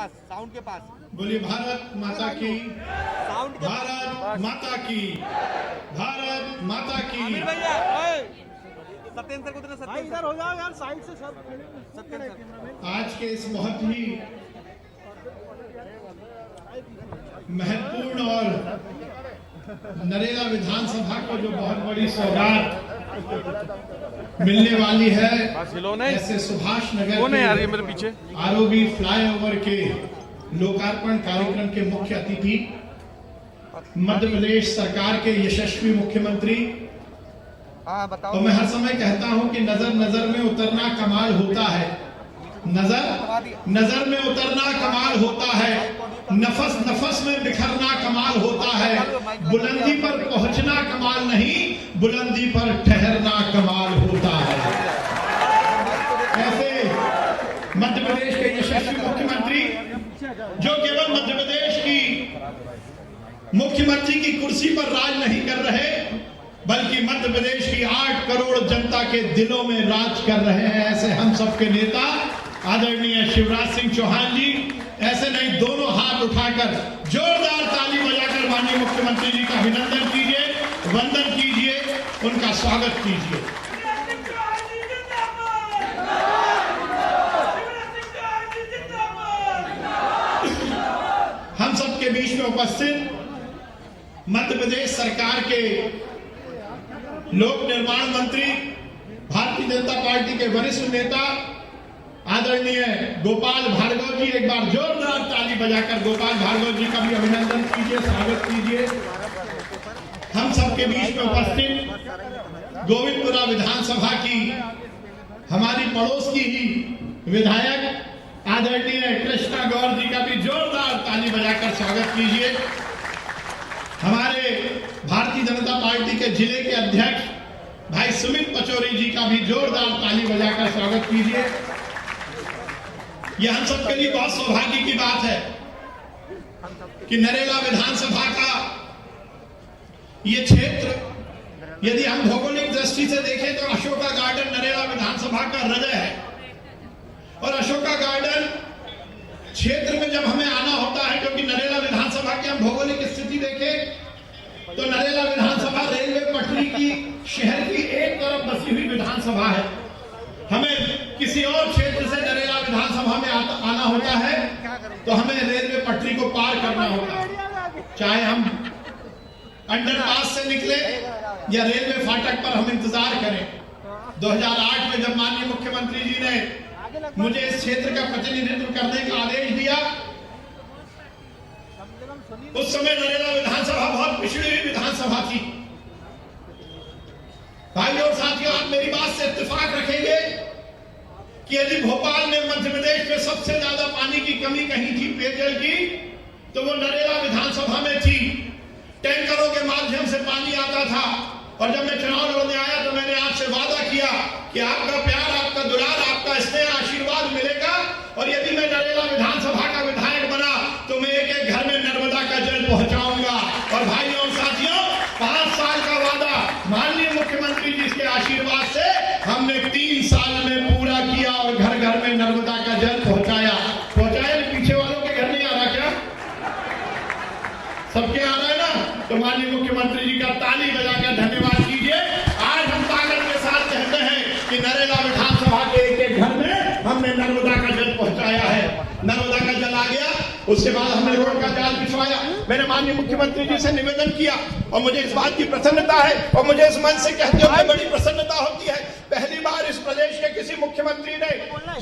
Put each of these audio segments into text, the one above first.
पास, sound के पास बोलिए भारत माता की, साउंड के भारत माता की, भारत माता की। आमिर भैया, सत्येंद्र सर को देना, सत्येंद्र इधर हो जाओ यार, साइड से सब। सत्येंद्र सर। आज के इस बहुत ही महत्वपूर्ण और नरेला विधानसभा को जो बहुत बड़ी सौगात मिलने वाली है, ऐसे सुभाष नगर कौन है यार ये मेरे पीछे? आरओबी फ्लाईओवर के लोकार्पण कार्यक्रम के मुख्य अतिथि मध्य प्रदेश सरकार के यशस्वी मुख्यमंत्री। हाँ बताओ। और मैं हर समय कहता हूं कि नजर नजर में उतरना कमाल होता है, नजर नजर में उतरना कमाल होता है, नफस नफस में बिखरना कमाल होता है, बुलंदी पर पहुंचना कमाल नहीं, बुलंदी पर ठहरना कमाल होता है। ऐसे मध्य प्रदेश के यशस्वी मुख्यमंत्री जो केवल मध्य प्रदेश की मुख्यमंत्री की कुर्सी पर राज नहीं कर रहे, बल्कि मध्य प्रदेश की 8 करोड़ जनता के दिलों में राज कर रहे हैं, ऐसे हम सबके नेता आदरणीय शिवराज सिंह चौहान जी। ऐसे नहीं, दोनों हाथ उठाकर जोरदार ताली बजाकर माननीय मुख्यमंत्री जी का अभिनंदन कीजिए, वंदन कीजिए, उनका स्वागत कीजिए। हम सबके बीच में उपस्थित मध्य प्रदेश सरकार के लोक निर्माण मंत्री, भारतीय जनता पार्टी के वरिष्ठ नेता आदरणीय गोपाल भार्गव जी, एक बार जोरदार ताली बजाकर गोपाल भार्गव जी का भी अभिनंदन कीजिए, स्वागत कीजिए। हम सबके बीच में उपस्थित गोविंदपुरा विधानसभा की हमारी पड़ोस की ही विधायक आदरणीय कृष्णा गौर जी का भी जोरदार ताली बजाकर स्वागत कीजिए। हमारे भारतीय जनता पार्टी के जिले के अध्यक्ष भाई सुमित पचौरी जी का भी जोरदार ताली बजाकर स्वागत कीजिए। यह हम सबके लिए बहुत सौभाग्य की बात है कि नरेला विधानसभा का ये क्षेत्र, यदि हम भौगोलिक दृष्टि से देखें तो अशोका गार्डन नरेला विधानसभा का हृदय है। और अशोका गार्डन क्षेत्र में जब हमें आना होता है, क्योंकि नरेला विधानसभा की हम भौगोलिक स्थिति देखें तो नरेला विधानसभा रेलवे पटरी की शहर की एक तरफ बसी हुई विधानसभा है। हमें किसी और क्षेत्र से नरेला विधानसभा में आना होता है तो हमें रेलवे पटरी को पार करना होता है, चाहे हम अंडरपास से निकले या रेलवे फाटक पर हम इंतजार करें। 2008 में जब माननीय मुख्यमंत्री जी ने मुझे इस क्षेत्र का प्रतिनिधित्व करने का आदेश दिया, उस समय नरेला विधानसभा बहुत पिछड़ी हुई विधानसभा थी। भाइयों और साथियों, आप मेरी बात से इत्तेफाक रखेंगे कि यदि भोपाल में मध्य प्रदेश में सबसे ज्यादा पानी की कमी कहीं थी पेयजल की, तो वो नरेला विधानसभा में थी। टैंकरों के माध्यम से पानी आता था। और जब मैं चुनाव लड़ने आया तो मैंने आपसे वादा किया कि आपका प्यार, आपका दुलार, आपका स्नेह, आशीर्वाद मिलेगा। और यदि मैं नरेला विधानसभा का विधायक बना तो मैं एक एक घर में नर्मदा का जल पहुंचाऊंगा। और भाइयों और साथियों, 5 साल का वादा माननीय मुख्यमंत्री जी के आशीर्वाद से हमने 3 साल में पूरा किया और घर घर में नर्मदा का जल पहुंचाया। पीछे वालों के घर नहीं आ रहा क्या? सबके आ रहा है ना? तो माननीय मुख्यमंत्री जी का ताली बजाकर धन्यवाद कीजिए। आज हम ताकत के साथ कहते हैं कि नरेला विधानसभा के एक एक घर में हमने नर्मदा का जल पहुंचाया है। नर्मदा का जल आ गया, उसके बाद हमने रोड का जाल बिछवाया। मैंने माननीय मुख्यमंत्री जी से निवेदन किया और मुझे इस बात की प्रसन्नता है और मुझे इस मंच से कहते हुए बड़ी प्रसन्नता होती है, पहली बार इस प्रदेश के किसी मुख्यमंत्री ने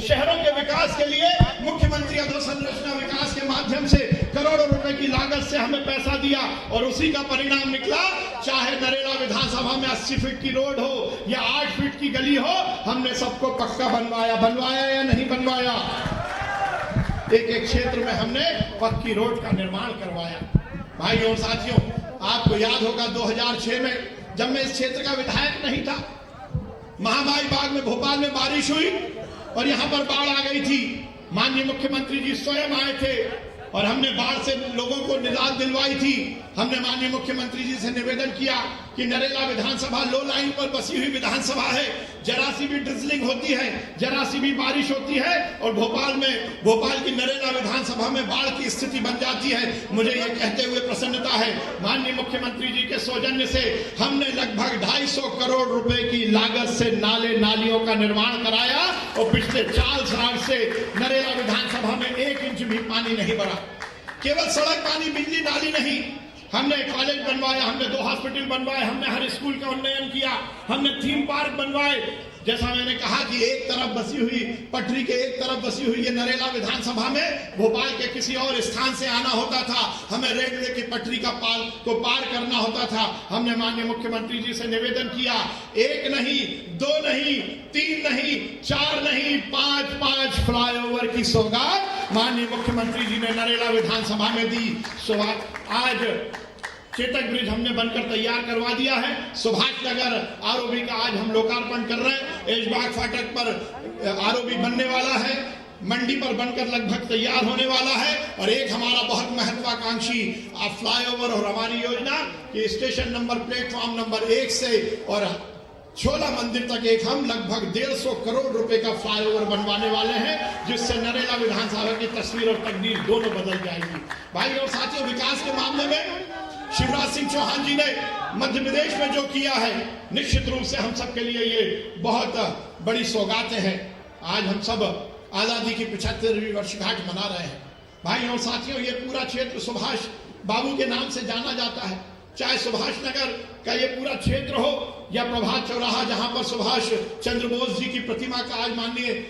शहरों के विकास के लिए मुख्यमंत्री अधोसंरचना विकास के माध्यम से करोड़ों रुपए की लागत से हमें पैसा दिया। और उसी का परिणाम निकला, चाहे नरेला विधानसभा में 80 फीट की रोड हो या 8 फीट की गली हो, हमने सबको पक्का बनवाया या नहीं बनवाया? एक एक क्षेत्र में हमने पक्की रोड का निर्माण करवाया। भाइयों और साथियों, आपको याद होगा 2006 में जब मैं इस क्षेत्र का विधायक नहीं था, महामाई बाग में भोपाल में बारिश हुई और यहां पर बाढ़ आ गई थी। माननीय मुख्यमंत्री जी स्वयं आए थे और हमने बाढ़ से लोगों को निजात दिलवाई थी। हमने माननीय मुख्यमंत्री जी से निवेदन किया कि नरेला विधानसभा लो लाइन पर बसी हुई विधानसभा है, जरा सी भी ड्रिजलिंग होती है, जरा सी भी बारिश होती है और भोपाल की नरेला विधानसभा में बाढ़ की स्थिति बन जाती है। मुझे ये कहते हुए प्रसन्नता है, माननीय मुख्यमंत्री जी के सौजन्य से हमने लगभग 250 करोड़ रुपए की लागत से नाले नालियों का निर्माण कराया और पिछले 4 साल से नरेला विधानसभा में 1 इंच भी पानी नहीं बढ़ा। केवल सड़क, पानी, बिजली, नाली नहीं, हमने कॉलेज बनवाया, हमने 2 हॉस्पिटल बनवाए, हमने हर स्कूल का उन्नयन किया, हमने थीम पार्क बनवाए। जैसा मैंने कहा कि एक तरफ बसी हुई पटरी के एक तरफ बसी हुई ये नरेला विधानसभा में भोपाल के किसी और स्थान से आना होता था, हमें रेलवे की पटरी का पार करना होता था। हमने माननीय मुख्यमंत्री जी से निवेदन किया, 1 नहीं, 2 नहीं, 3 नहीं, 4 नहीं, 5 फ्लाईओवर की सौगात माननीय मुख्यमंत्री जी ने नरेला विधानसभा में दी। आज चेतक ब्रिज हमने बनकर तैयार करवा दिया है। सुभाष नगर आरओबी का आज हम लोकार्पण कर रहे हैं। ऐशबाग फाटक पर आरओबी बनने वाला है, मंडी पर बनकर लगभग तैयार होने वाला है। और एक हमारा बहुत महत्वाकांक्षी फ्लाईओवर और हमारी योजना कि स्टेशन नंबर प्लेटफॉर्म नंबर 1 से और छोला मंदिर तक एक हम लगभग 150 करोड़ रुपए का फ्लाईओवर बनवाने वाले हैं, जिससे नरेला विधानसभा की तस्वीर और तकदीर दोनों बदल जाएगी। भाई और साथियों, विकास के मामले में शिवराज सिंह चौहान जी ने मध्य प्रदेश में जो किया है, निश्चित रूप से हम सब के लिए ये बहुत बड़ी सौगातें हैं। आज हम सब आजादी की 75वीं वर्षगांठ मना रहे हैं। भाई और साथियों, ये पूरा क्षेत्र सुभाष बाबू के नाम से जाना जाता है। चाहे सुभाष नगर का ये पूरा क्षेत्र हो या प्रभात चौराहा, जहां पर सुभाष चंद्र बोस जी की प्रतिमा का आज माननीय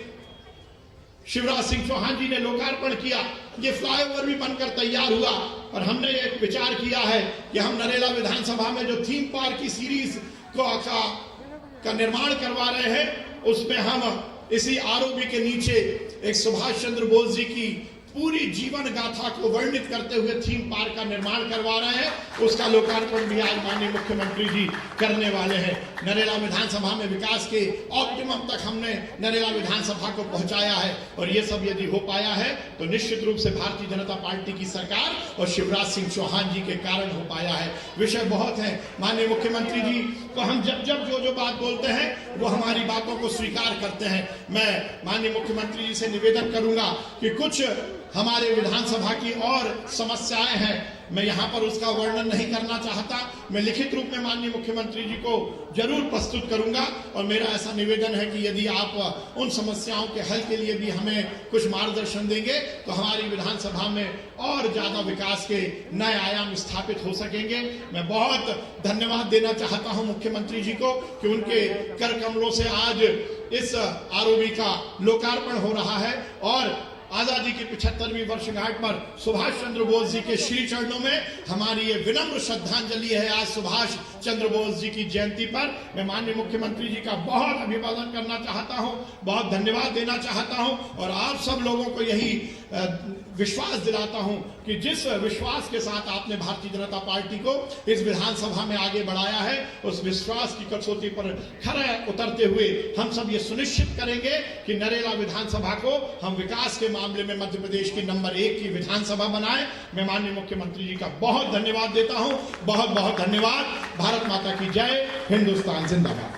शिवराज सिंह चौहान जी ने लोकार्पण किया, ये फ्लाईओवर भी बनकर तैयार हुआ। और हमने एक विचार किया है कि हम नरेला विधानसभा में जो थीम पार्क की सीरीज का निर्माण करवा रहे हैं, उसमें हम इसी आरओबी के नीचे एक सुभाष चंद्र बोस जी की पूरी जीवन गाथा को वर्णित करते हुए थीम पार्क का निर्माण करवा रहे हैं। उसका लोकार्पण भी आज माननीय मुख्यमंत्री जी करने वाले हैं। नरेला विधानसभा में विकास के ऑप्टिमम तक हमने नरेला विधानसभा को पहुंचाया है और ये सब यदि हो पाया है तो निश्चित रूप से भारतीय जनता पार्टी की सरकार और शिवराज सिंह चौहान जी के कारण हो पाया है। विषय बहुत है। माननीय मुख्यमंत्री जी को हम जब जो बात बोलते हैं वो हमारी बातों को स्वीकार करते हैं। मैं माननीय मुख्यमंत्री जी से निवेदन करूंगा कि कुछ हमारे विधानसभा की और समस्याएं हैं, मैं यहाँ पर उसका वर्णन नहीं करना चाहता। मैं लिखित रूप में माननीय मुख्यमंत्री जी को जरूर प्रस्तुत करूंगा और मेरा ऐसा निवेदन है कि यदि आप उन समस्याओं के हल के लिए भी हमें कुछ मार्गदर्शन देंगे तो हमारी विधानसभा में और ज्यादा विकास के नए आयाम स्थापित हो सकेंगे। मैं बहुत धन्यवाद देना चाहता हूं मुख्यमंत्री जी को कि उनके कर कमलों से आज इस आरओबी का लोकार्पण हो रहा है और आजादी की 75वीं वर्षगांठ पर सुभाष चंद्र बोस जी के श्री चरणों में हमारी ये विनम्र श्रद्धांजलि है। आज सुभाष चंद्र बोस जी की जयंती पर मैं माननीय मुख्यमंत्री जी का बहुत अभिवादन करना चाहता हूं, बहुत धन्यवाद देना चाहता हूं और आप सब लोगों को यही विश्वास दिलाता हूं कि जिस विश्वास के साथ आपने भारतीय जनता पार्टी को इस विधानसभा में आगे बढ़ाया है, उस विश्वास की कसौटी पर खरा उतरते हुए हम सब ये सुनिश्चित करेंगे कि नरेला विधानसभा को हम विकास के मामले में मध्य प्रदेश की नंबर 1 की विधानसभा बनाए। मैं माननीय मुख्यमंत्री जी का बहुत धन्यवाद देता हूं। बहुत बहुत धन्यवाद। भारत माता की जय। हिंदुस्तान जिंदाबाद।